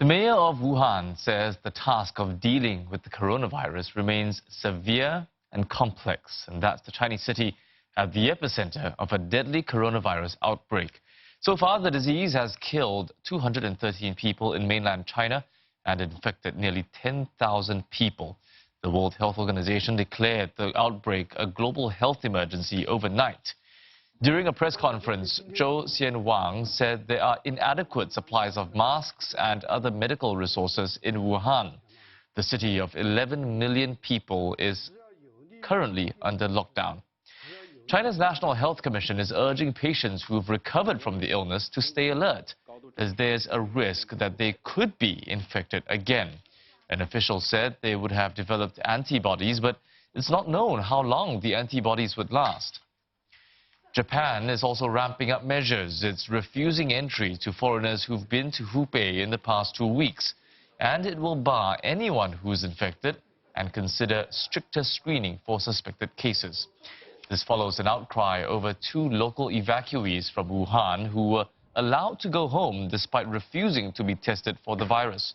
The mayor of Wuhan says the task of dealing with the coronavirus remains severe and complex, and that's the Chinese city at the epicenter of a deadly coronavirus outbreak. So far, the disease has killed 213 people in mainland China and infected nearly 10,000 people. The World Health Organization declared the outbreak a global health emergency overnight. During a press conference, Zhou Xianwang said there are inadequate supplies of masks and other medical resources in Wuhan. The city of 11 million people is currently under lockdown. China's National Health Commission is urging patients who've recovered from the illness to stay alert, as there's a risk that they could be infected again. An official said they would have developed antibodies, but it's not known how long the antibodies would last. Japan is also ramping up measures. It's refusing entry to foreigners who've been to Hubei in the past 2 weeks. And it will bar anyone who's infected and consider stricter screening for suspected cases. This follows an outcry over 2 local evacuees from Wuhan who were allowed to go home despite refusing to be tested for the virus.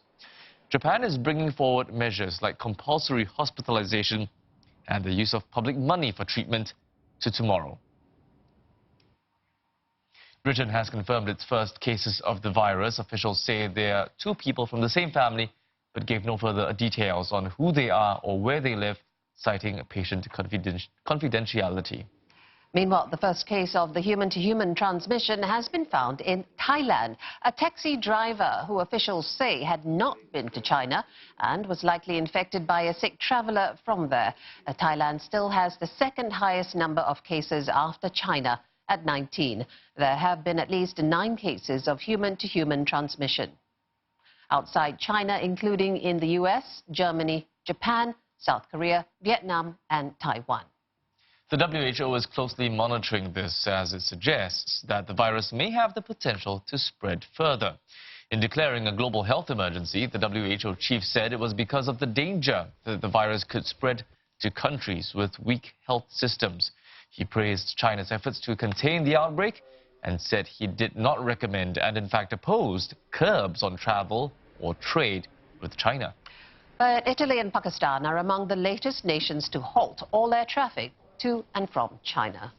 Japan is bringing forward measures like compulsory hospitalization and the use of public money for treatment to tomorrow. Britain has confirmed its first cases of the virus. Officials say they are 2 people from the same family, but gave no further details on who they are or where they live, citing patient confidentiality. Meanwhile, the first case of the human-to-human transmission has been found in Thailand. A taxi driver who officials say had not been to China and was likely infected by a sick traveler from there. Thailand still has the second highest number of cases after China at 19. There have been at least 9 cases of human-to-human transmission outside China, including in the US, Germany, Japan, South Korea, Vietnam and Taiwan. The WHO is closely monitoring this as it suggests that the virus may have the potential to spread further. In declaring a global health emergency, the WHO chief said it was because of the danger that the virus could spread to countries with weak health systems. He praised China's efforts to contain the outbreak and said he did not recommend and in fact opposed curbs on travel or trade with China. But Italy and Pakistan are among the latest nations to halt all air traffic to and from China.